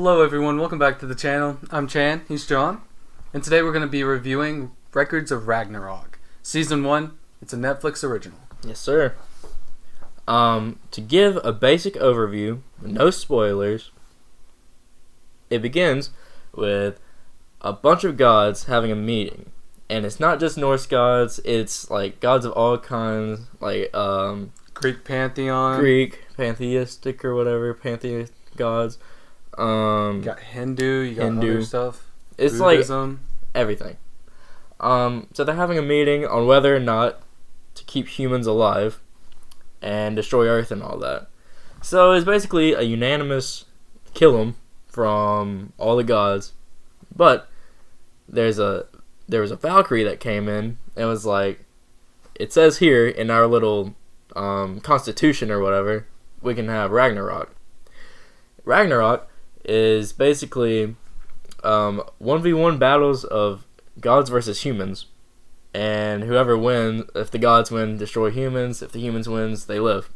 Hello everyone, welcome back to the channel. I'm Chan, he's John, and today we're going to be reviewing Records of Ragnarok. Season 1, it's a Netflix original. Yes, sir. To give a basic overview, no spoilers, it begins with a bunch of gods having a meeting. And it's not just Norse gods, it's like gods of all kinds, like Greek pantheon. Greek, pantheistic or whatever, pantheist gods. You got Hindu, you got other stuff. It's Buddhism. like everything. So they're having a meeting on whether or not to keep humans alive and destroy Earth and all that. So it's basically a unanimous kill them from all the gods. But there was a Valkyrie that came in and was like, it says here in our little constitution or whatever, we can have Ragnarok. Ragnarok is basically 1v1 battles of gods versus humans. And whoever wins, if the gods win, destroy humans. If the humans wins, they live.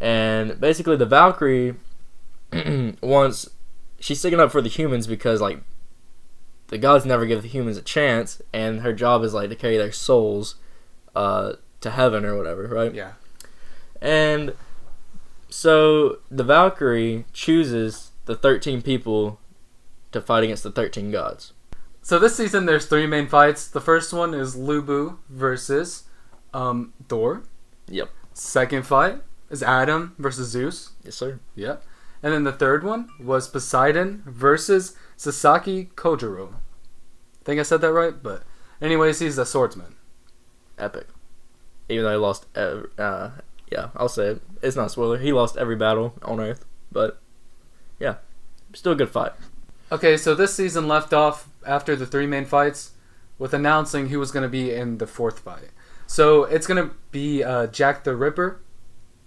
And basically the Valkyrie she's sticking up for the humans because like the gods never give the humans a chance, and her job is like to carry their souls to heaven or whatever, right? Yeah. And so the Valkyrie chooses the 13 people to fight against the 13 gods. So this season there's 3 main fights. The first one is Lubu versus Thor. Yep. Second fight is Adam versus Zeus. Yes, sir. Yep. And then the third one was Poseidon versus Sasaki Kojiro. I think I said that right, but anyways, he's a swordsman. Epic. Even though he lost, yeah, I'll say it. It's not a spoiler. He lost every battle on Earth, but yeah, still a good fight. Okay, so this season left off after the 3 main fights with announcing who was going to be in the 4th fight. So it's going to be Jack the Ripper.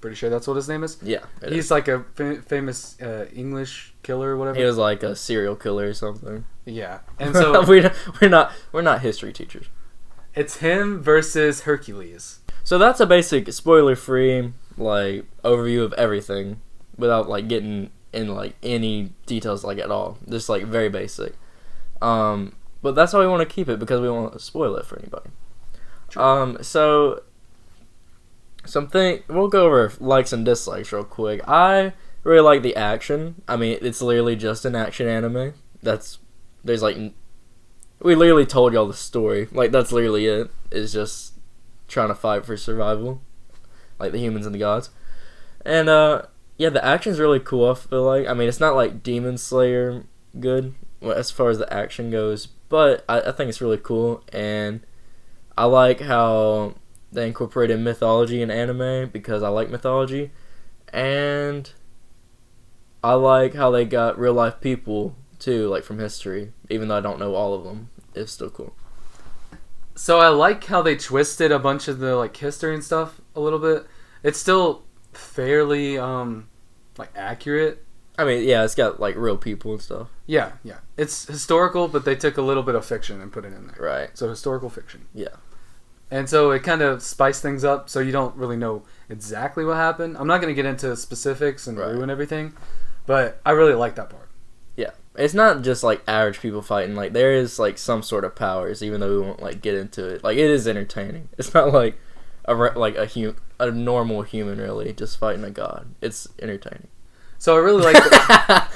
Pretty sure that's what his name is. Yeah, he's like a famous English killer or whatever. He was like a serial killer or something. Yeah, and so we're not history teachers. It's him versus Hercules. So that's a basic spoiler-free like overview of everything, without like getting in like any details like at all. Just like very basic. But that's how we want to keep it because we don't want to spoil it for anybody. True. So we'll go over likes and dislikes real quick. I really like the action. I mean, it's literally just an action anime. We literally told y'all the story. Like, that's literally it. It's just trying to fight for survival. Like, the humans and the gods. And, yeah, the action's really cool, I feel like. I mean, it's not, like, Demon Slayer good as far as the action goes. But I think it's really cool. And I like how they incorporated mythology in anime because I like mythology. And I like how they got real-life people too, like from history, even though I don't know all of them. It's still cool. So I like how they twisted a bunch of the like history and stuff a little bit. It's still fairly like accurate. I mean, yeah, it's got like real people and stuff. Yeah. It's historical, but they took a little bit of fiction and put it in there. Right. So historical fiction. Yeah. And so it kind of spiced things up so you don't really know exactly what happened. I'm not going to get into specifics and ruin everything, but I really like that part. Yeah. It's not just like average people fighting. Like there is like some sort of powers, even though we won't like get into it. Like it is entertaining. It's not like a normal human really just fighting a god. It's entertaining. So I really like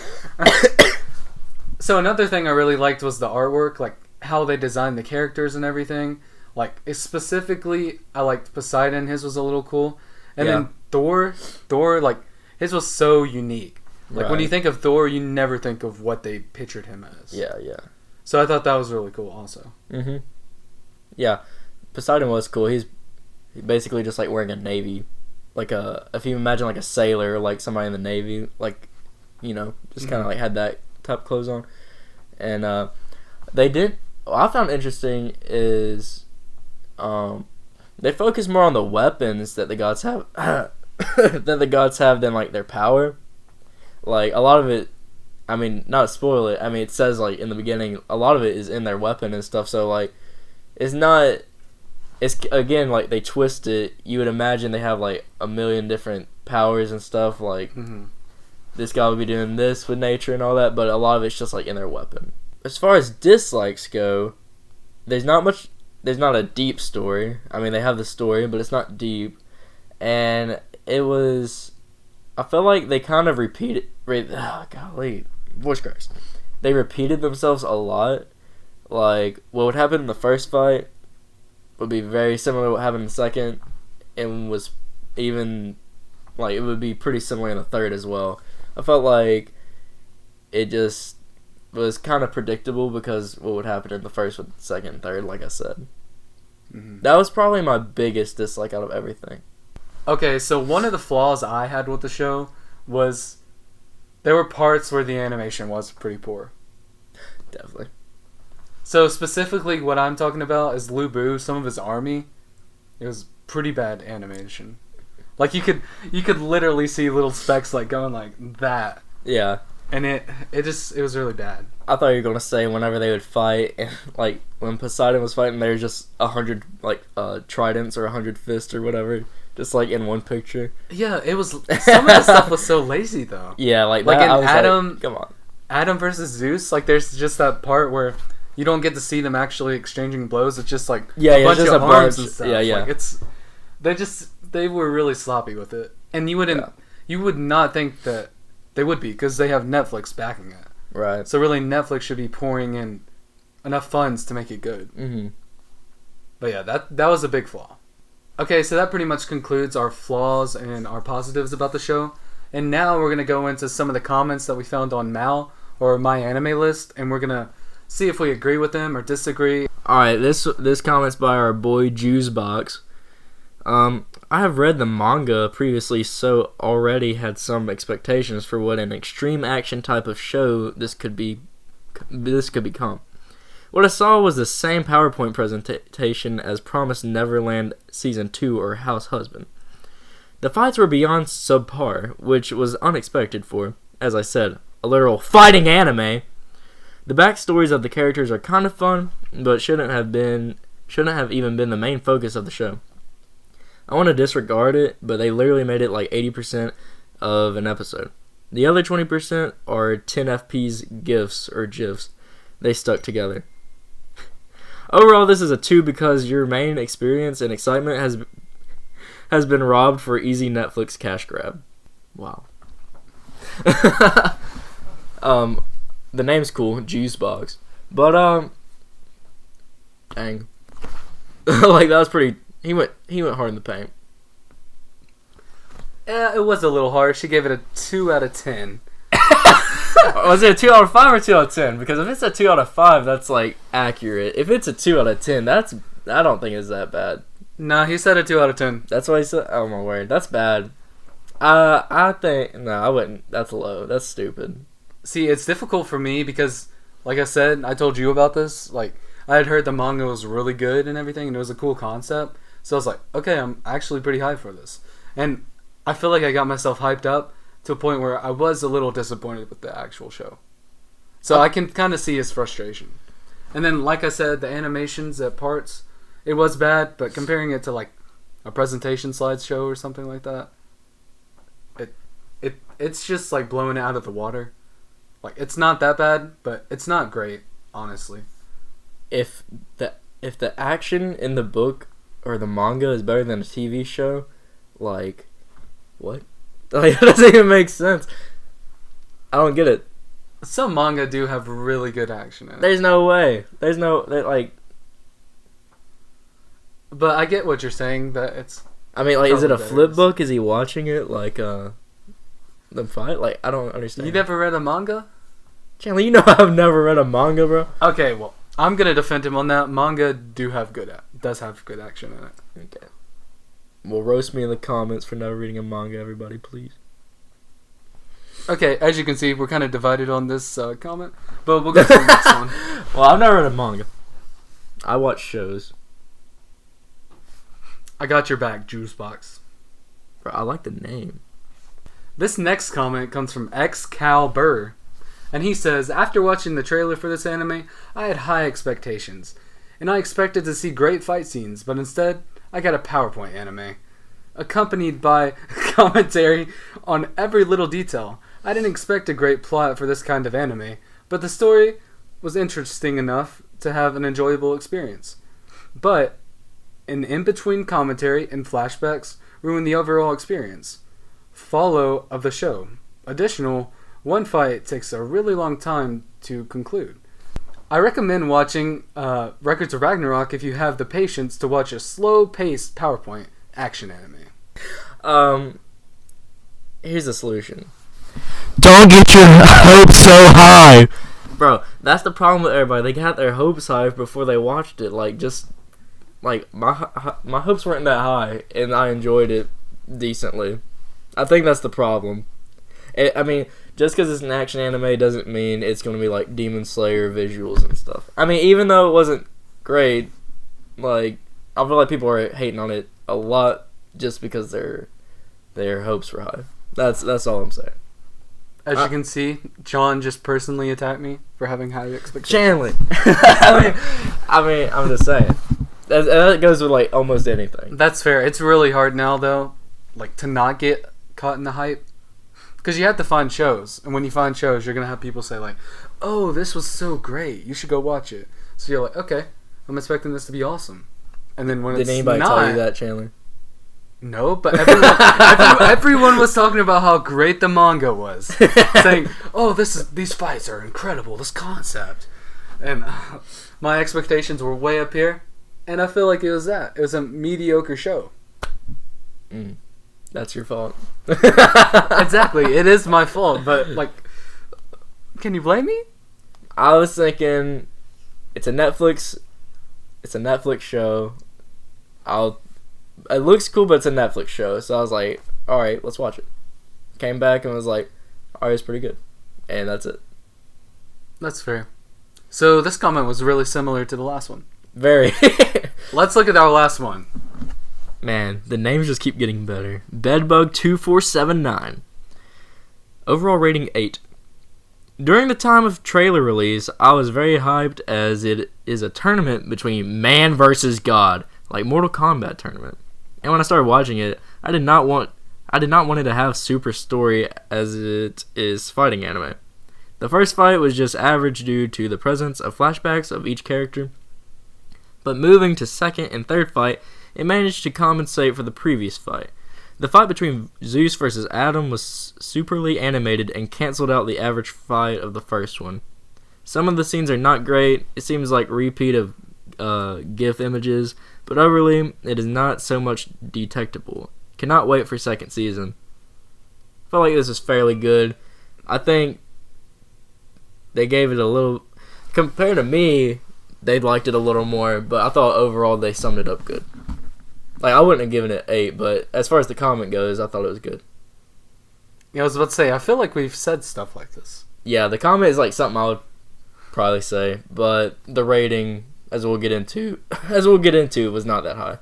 So another thing I really liked was the artwork, like how they designed the characters and everything. Like specifically, I liked Poseidon. His was a little cool, and then Thor, like his was so unique. Like when you think of Thor, you never think of what they pictured him as. Yeah. So I thought that was really cool, also. Mhm. Yeah, Poseidon was cool. He's basically just like wearing a navy, like if you imagine like a sailor, like somebody in the navy, like just kind of like had that type of clothes on, and they did. What I found interesting is. They focus more on the weapons that the gods have than like their power. Like a lot of it, I mean, not to spoil it. I mean, it says like in the beginning, a lot of it is in their weapon and stuff. So like, it's again like they twist it. You would imagine they have like a million different powers and stuff. Like, this guy would be doing this with nature and all that, but a lot of it's just like in their weapon. As far as dislikes go, there's not a deep story. I mean, they have the story, but it's not deep. And I felt like they kind of golly, voice cracks. They repeated themselves a lot. Like, what would happen in the first fight would be very similar to what happened in the second, and was even, like, it would be pretty similar in the third as well. I felt like it just was kind of predictable because what would happen in the first, with the second, and third, like I said. Mm-hmm. That was probably my biggest dislike out of everything. Okay, so one of the flaws I had with the show was there were parts where the animation was pretty poor. Definitely. So specifically what I'm talking about is Lu Bu, some of his army. It was pretty bad animation. Like you could literally see little specks like going like that. Yeah. And it was really bad. I thought you were gonna say whenever they would fight, and like when Poseidon was fighting, there was just 100 like tridents or 100 fists or whatever, just like in one picture. Yeah, it was. Some of the stuff was so lazy though. Yeah, like in I was Adam. Like, come on. Adam versus Zeus. Like there's just that part where you don't get to see them actually exchanging blows. It's just like a bunch of arms and stuff. Yeah. Like they were really sloppy with it, and you would not think that they would be because they have Netflix backing it. Right. So really, Netflix should be pouring in enough funds to make it good. Mm-hmm. But yeah, that was a big flaw. Okay, so that pretty much concludes our flaws and our positives about the show. And now we're gonna go into some of the comments that we found on Mal or My Anime List, and we're gonna see if we agree with them or disagree. All right, this comment's by our boy Juicebox. I have read the manga previously, so already had some expectations for what an extreme action type of show this could become. What I saw was the same PowerPoint presentation as Promised Neverland Season 2 or House Husband. The fights were beyond subpar, which was unexpected for, as I said, a literal fighting anime. The backstories of the characters are kind of fun, but shouldn't have even been the main focus of the show. I want to disregard it, but they literally made it like 80% of an episode. The other 20% are 10 FP's GIFs. They stuck together. Overall, this is a 2 because your main experience and excitement has been robbed for easy Netflix cash grab. Wow. The name's cool, Juicebox. But dang. Like that was pretty. He went hard in the paint. Yeah, it was a little harsh. She gave it a 2 out of 10. Was it a 2 out of 5 or 2 out of 10? Because if it's a 2 out of 5, that's like accurate. If it's a 2 out of 10, I don't think it's that bad. Nah, he said a 2 out of 10. That's what he said. Oh my word, that's bad. I think I wouldn't. That's low. That's stupid. See, it's difficult for me because, like I said, I told you about this. Like I had heard the manga was really good and everything, and it was a cool concept. So I was like, okay, I'm actually pretty hyped for this. And I feel like I got myself hyped up to a point where I was a little disappointed with the actual show. So I can kind of see his frustration. And then, like I said, the animations at parts, it was bad, but comparing it to like a presentation slideshow or something like that, it's just like blowing it out of the water. Like it's not that bad, but it's not great, honestly. If the action in the book or the manga is better than a TV show, like, what? Like, it doesn't even make sense. I don't get it. Some manga do have really good action in it. There's no way. Like... But I get what you're saying, that it's... I mean, like, is it a flip book? Is he watching it, like, the fight? Like, I don't understand. You never read a manga? Chandler, you know I've never read a manga, bro. Okay, well, I'm gonna defend him on that. Manga does have good action in it. Okay. Well, roast me in the comments for never reading a manga, everybody, please. Okay, as you can see, we're kind of divided on this comment, but we'll go to the next one. Well, I've never read a manga. I watch shows. I got your back, Juicebox. Bro, I like the name. This next comment comes from XCalBur, and he says, after watching the trailer for this anime, I had high expectations, and I expected to see great fight scenes, but instead, I got a PowerPoint anime, accompanied by commentary on every little detail. I didn't expect a great plot for this kind of anime, but the story was interesting enough to have an enjoyable experience. But an in-between commentary and flashbacks ruined the overall experience. Follow of the show. Additional, one fight takes a really long time to conclude. I recommend watching Records of Ragnarok if you have the patience to watch a slow-paced PowerPoint action anime. Here's the solution. Don't get your hopes so high. Bro, that's the problem with everybody. They got their hopes high before they watched it. My hopes weren't that high, and I enjoyed it decently. I think that's the problem. Just because it's an action anime doesn't mean it's going to be like Demon Slayer visuals and stuff. Even though it wasn't great, I feel like people are hating on it a lot just because their hopes were high. That's all I'm saying. As you can see, John just personally attacked me for having high expectations. Chandler. I'm just saying. That goes with almost anything. That's fair. It's really hard now though, to not get caught in the hype. Because you have to find shows, and when you find shows, you're gonna have people say "Oh, this was so great, you should go watch it." So you're like, "Okay, I'm expecting this to be awesome," and then when did anybody tell you that, Chandler? No, but everyone was talking about how great the manga was, saying, "Oh, these fights are incredible, this concept," and my expectations were way up here, and I feel like it was a mediocre show. That's your fault. Exactly, it is my fault, but can you blame me? I was thinking it's a Netflix show. It looks cool, but it's a Netflix show, so I was like, all right, let's watch it. Came back and was like, all right, it's pretty good, and that's it. That's fair. So this comment was really similar to the last one. Very. Let's look at our last one. Man, the names just keep getting better. Bedbug2479. Overall rating 8. During the time of trailer release, I was very hyped as it is a tournament between man versus god, like Mortal Kombat tournament. And when I started watching it, I did not want it to have super story as it is fighting anime. The first fight was just average due to the presence of flashbacks of each character. But moving to second and third fight, it managed to compensate for the previous fight. The fight between Zeus versus Adam was superly animated and canceled out the average fight of the first one. Some of the scenes are not great. It seems like repeat of GIF images, but overall, it is not so much detectable. Cannot wait for second season. I feel like this is fairly good. I think they gave it a little... Compared to me, they liked it a little more, but I thought overall they summed it up good. I wouldn't have given it 8, but as far as the comment goes, I thought it was good. Yeah, I was about to say, I feel like we've said stuff like this. Yeah, the comment is something I would probably say, but the rating, as we'll get into, was not that high.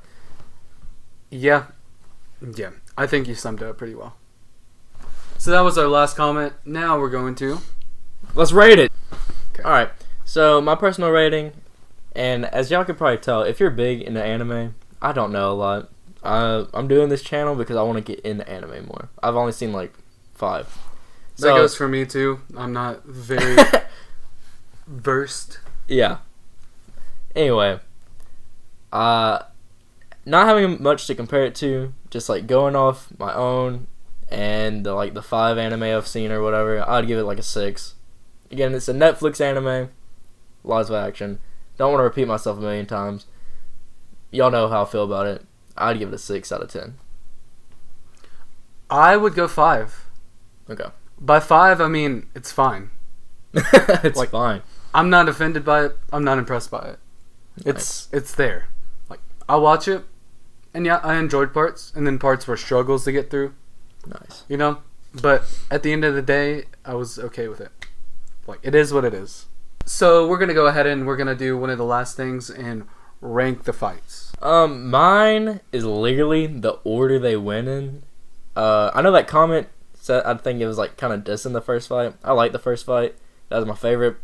Yeah, I think you summed it up pretty well. So that was our last comment. Now we're going to... Let's rate it! Okay. Alright, so my personal rating, and as y'all can probably tell, if you're big into anime... I don't know a lot. I'm doing this channel because I want to get into anime more. I've only seen 5. That goes for me too. I'm not very versed. Yeah. Anyway, not having much to compare it to, just going off my own and the 5 anime I've seen or whatever, I'd give it a 6. Again, it's a Netflix anime, live action. Don't want to repeat myself a million times. Y'all know how I feel about it. I'd give it a 6 out of 10. I would go 5. Okay. By 5, I mean it's fine. It's fine. I'm not offended by it. I'm not impressed by it. Nice. It's there. I'll watch it, and yeah, I enjoyed parts, and then parts were struggles to get through. Nice. But at the end of the day, I was okay with it. It is what it is. So we're gonna go ahead and we're gonna do one of the last things and rank the fights. Mine is literally the order they went in. I know that comment said, I think it was kind of dissing the first fight. I like the first fight. That was my favorite.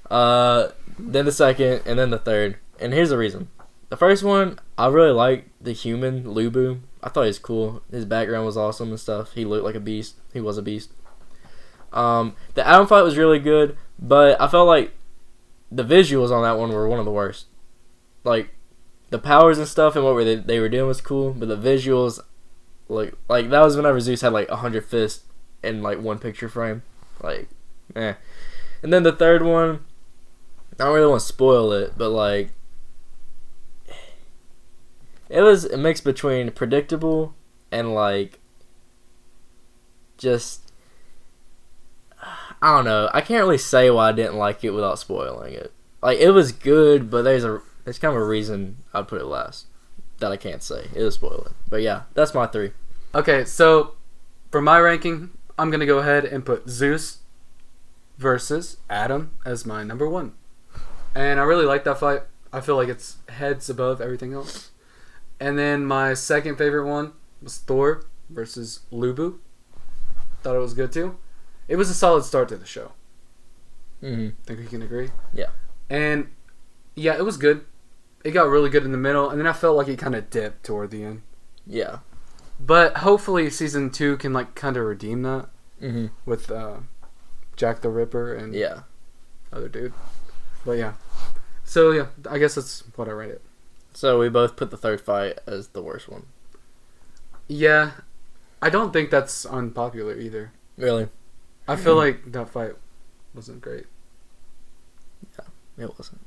Then the second, and then the third. And here's the reason. The first one, I really liked the human, Lubu. I thought he was cool. His background was awesome and stuff. He looked like a beast. He was a beast. The Adam fight was really good, but I felt like the visuals on that one were one of the worst. Like, the powers and stuff and what they were doing was cool, but the visuals, like that was whenever Zeus had like 100 fists in like one picture frame. Like, eh. And then the third one, I don't really want to spoil it, but like, it was a mix between predictable and like, just, I don't know. I can't really say why I didn't like it without spoiling it. Like, it was good, but there's kind of a reason I'd put it last that I can't say. It'll spoil it. But yeah, that's my 3. Okay, so for my ranking, I'm going to go ahead and put Zeus versus Adam as my number 1. And I really like that fight. I feel like it's heads above everything else. And then my second favorite one was Thor versus Lubu. Thought it was good too. It was a solid start to the show. Mm-hmm. Think we can agree? Yeah. And yeah, it was good. It got really good in the middle, and then I felt like it kind of dipped toward the end. Yeah. But hopefully season 2 can like kind of redeem that with Jack the Ripper and other dude. But yeah. So yeah, I guess that's what I rate it. So we both put the third fight as the worst one. Yeah. I don't think that's unpopular either. Really? I feel like that fight wasn't great. Yeah, it wasn't.